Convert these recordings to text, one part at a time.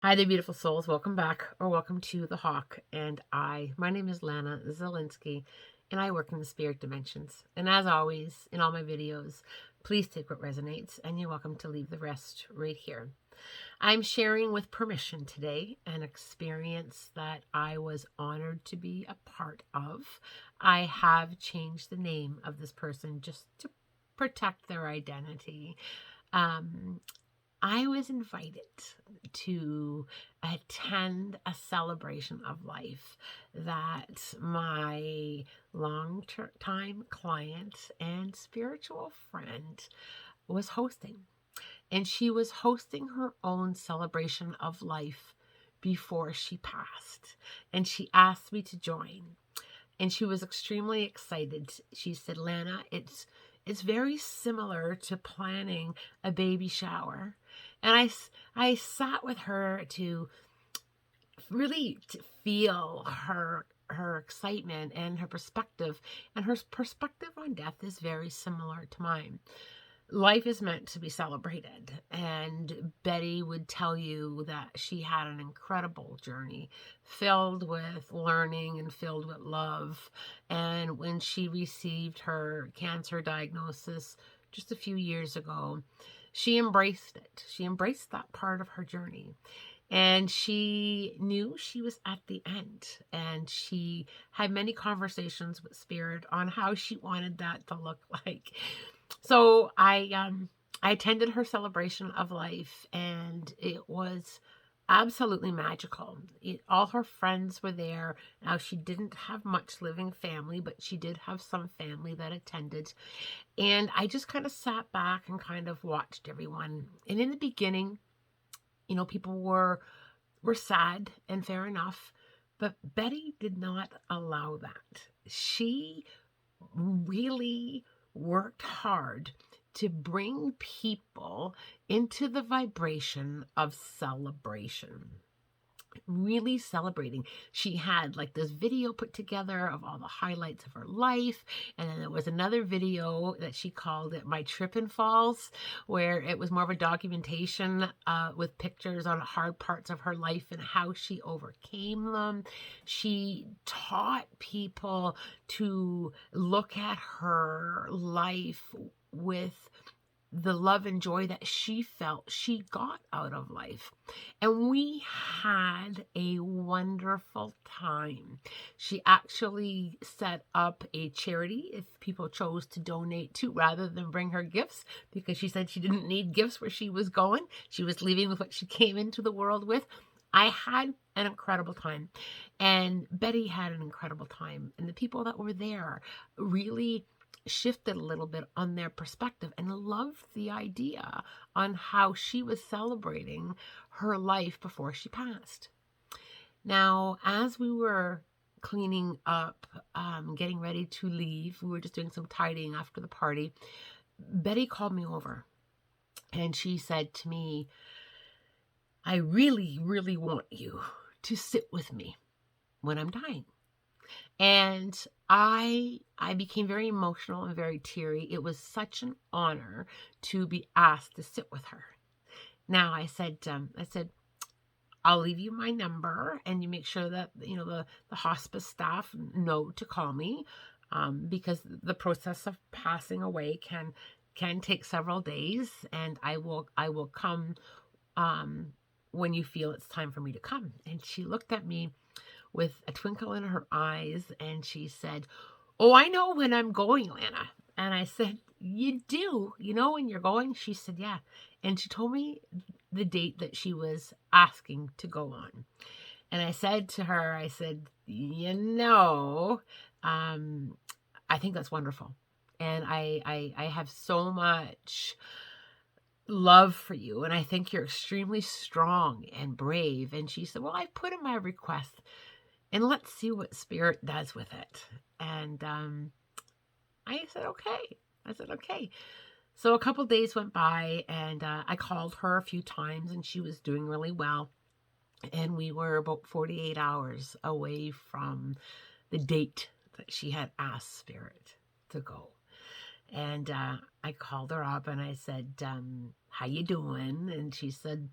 Hi there, beautiful souls. Welcome back or welcome to The Hawk. My name is Lana Zielinski, and I work in the spirit dimensions. And as always, in all my videos, please take what resonates, and you're welcome to leave the rest right here. I'm sharing with permission today an experience that I was honored to be a part of. I have changed the name of this person just to protect their identity. Um, I was invited to attend a celebration of life that my long-time client and spiritual friend was hosting. And she was hosting her own celebration of life before she passed. And she asked me to join. And she was extremely excited. She said, Lana, it's very similar to planning a baby shower. And I sat with her to really to feel her excitement and her perspective. And her perspective on death is very similar to mine. Life is meant to be celebrated. And Betty would tell you that she had an incredible journey filled with learning and filled with love. And when she received her cancer diagnosis just a few years ago, she embraced it. She embraced that part of her journey. And she knew she was at the end. And she had many conversations with Spirit on how she wanted that to look like. So I attended her celebration of life, and it was absolutely magical. All her friends were there. Now, she didn't have much living family, but she did have some family that attended. And I just kind of sat back and kind of watched everyone. And in the beginning, people were sad, and fair enough. But Betty did not allow that. She really worked hard to bring people into the vibration of celebration. Really celebrating. She had like this video put together of all the highlights of her life. And then there was another video that she called it My Trip and Falls, where it was more of a documentation with pictures on hard parts of her life and how she overcame them. She taught people to look at her life with the love and joy that she felt she got out of life. And we had a wonderful time. She actually set up a charity if people chose to donate to rather than bring her gifts, because she said she didn't need gifts where she was going. She was leaving with what she came into the world with. I had an incredible time, and Betty had an incredible time, and the people that were there really shifted a little bit on their perspective and loved the idea on how she was celebrating her life before she passed. Now, as we were cleaning up, getting ready to leave, we were just doing some tidying after the party. Betty called me over and she said to me, I really, really want you to sit with me when I'm dying. And I became very emotional and very teary. It was such an honor to be asked to sit with her. Now I said, I'll leave you my number, and you make sure that the hospice staff know to call me, because the process of passing away can take several days, and I will come when you feel it's time for me to come. And she looked at me with a twinkle in her eyes, and she said, oh, I know when I'm going, Lana. And I said, you do? You know when you're going? She said, yeah. And she told me the date that she was asking to go on. And I said to her, I said, I think that's wonderful. And I have so much love for you, and I think you're extremely strong and brave. And she said, well, I put in my request, and let's see what Spirit does with it. And I said, okay. So a couple days went by, and I called her a few times, and she was doing really well. And we were about 48 hours away from the date that she had asked Spirit to go. And I called her up and I said, how you doing? And she said,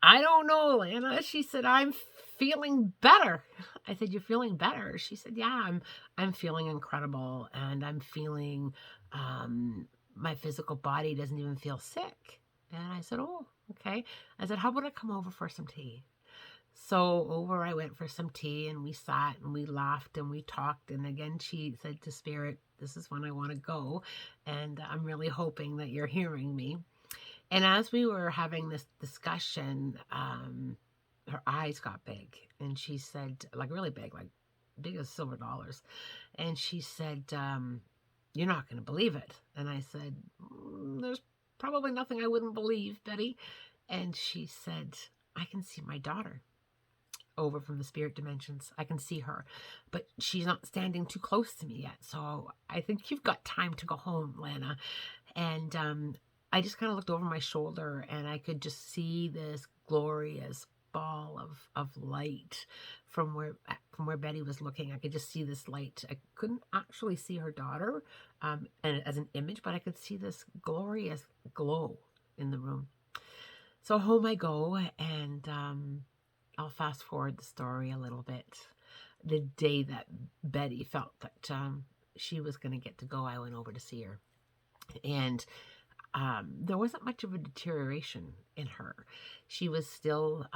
I don't know, Lana. She said, I'm feeling better. I said, you're feeling better? She said, yeah, I'm feeling incredible. And I'm feeling, my physical body doesn't even feel sick. And I said, oh, okay. I said, how about I come over for some tea? So over I went for some tea, and we sat and we laughed and we talked. And again, she said to Spirit, this is when I want to go. And I'm really hoping that you're hearing me. And as we were having this discussion, her eyes got big. And she said, like really big, like big as silver dollars. And she said, you're not going to believe it. And I said, there's probably nothing I wouldn't believe, Betty. And she said, I can see my daughter over from the spirit dimensions. I can see her, but she's not standing too close to me yet. So I think you've got time to go home, Lana. And I just kind of looked over my shoulder, and I could just see this glorious ball of light from where Betty was looking. I could just see this light. I couldn't actually see her daughter and as an image, but I could see this glorious glow in the room. So home I go, and I'll fast forward the story a little bit. The day that Betty felt that she was going to get to go, I went over to see her. And there wasn't much of a deterioration in her. She was still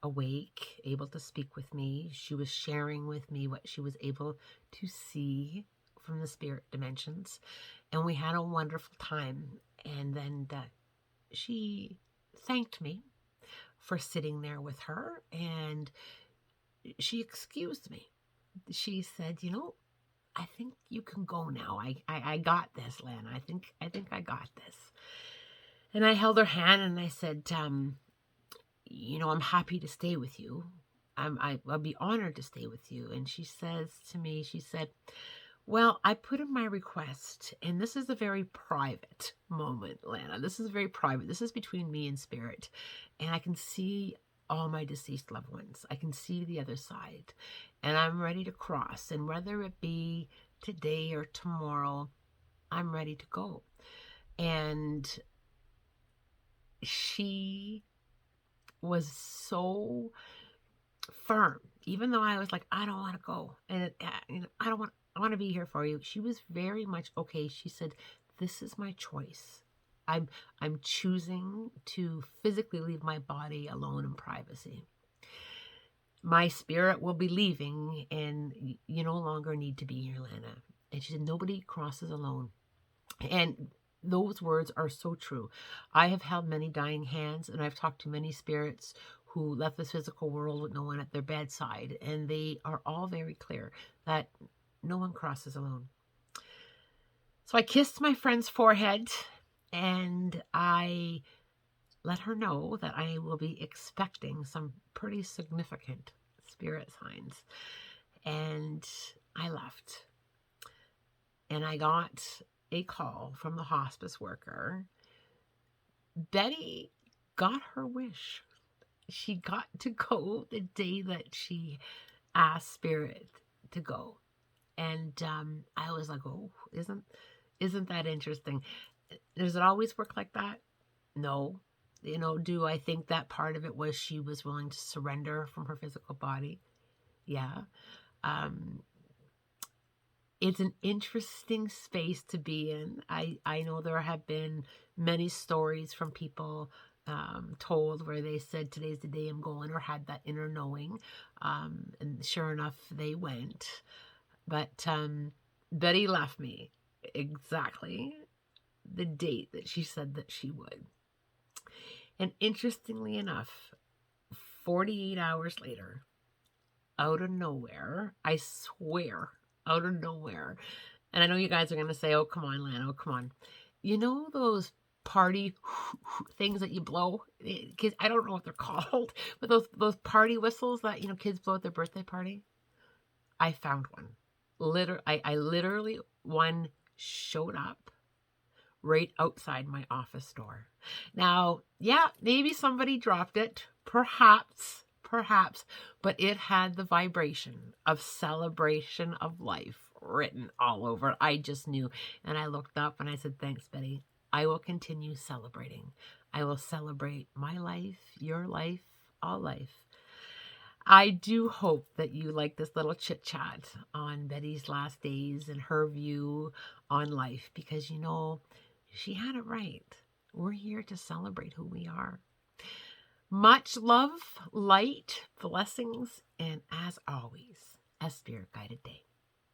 awake, able to speak with me. She was sharing with me what she was able to see from the spirit dimensions. And we had a wonderful time. And then she thanked me for sitting there with her, and she excused me. She said, I think you can go now. I got this, Lana. I think I got this. And I held her hand and I said, I'm happy to stay with you. I'll be honored to stay with you. And she says to me, she said, well, I put in my request, and this is a very private moment, Lana. This is very private. This is between me and Spirit. And I can see all my deceased loved ones. I can see the other side. And I'm ready to cross. And whether it be today or tomorrow, I'm ready to go. And she was so firm, even though I was like, I don't want to go. And I want to be here for you. She was very much okay. She said, this is my choice. I'm choosing to physically leave my body alone in privacy. My spirit will be leaving, and you no longer need to be here, Lana. And she said, nobody crosses alone. And those words are so true. I have held many dying hands, and I've talked to many spirits who left this physical world with no one at their bedside. And they are all very clear that no one crosses alone. So I kissed my friend's forehead, and I let her know that I will be expecting some pretty significant spirit signs. And I left. And I got a call from the hospice worker. Betty got her wish. She got to go the day that she asked Spirit to go. And I was like, oh, isn't that interesting? Does it always work like that? No. Do I think that part of it was she was willing to surrender from her physical body? Yeah. It's an interesting space to be in. I know there have been many stories from people told where they said, today's the day I'm going, or had that inner knowing. And sure enough, they went. But Betty left me exactly the date that she said that she would. And interestingly enough, 48 hours later, out of nowhere, I swear, out of nowhere, and I know you guys are going to say, oh, come on, Lana, oh, come on. You know those party things that you blow? Kids, I don't know what they're called, but those party whistles that, kids blow at their birthday party? I found one. I literally, one showed up right outside my office door. Now, yeah, maybe somebody dropped it, perhaps, but it had the vibration of celebration of life written all over it. I just knew. And I looked up and I said, thanks, Betty. I will continue celebrating. I will celebrate my life, your life, all life. I do hope that you like this little chit chat on Betty's last days and her view on life, because she had it right. We're here to celebrate who we are. Much love, light, blessings, and as always, a spirit guided day.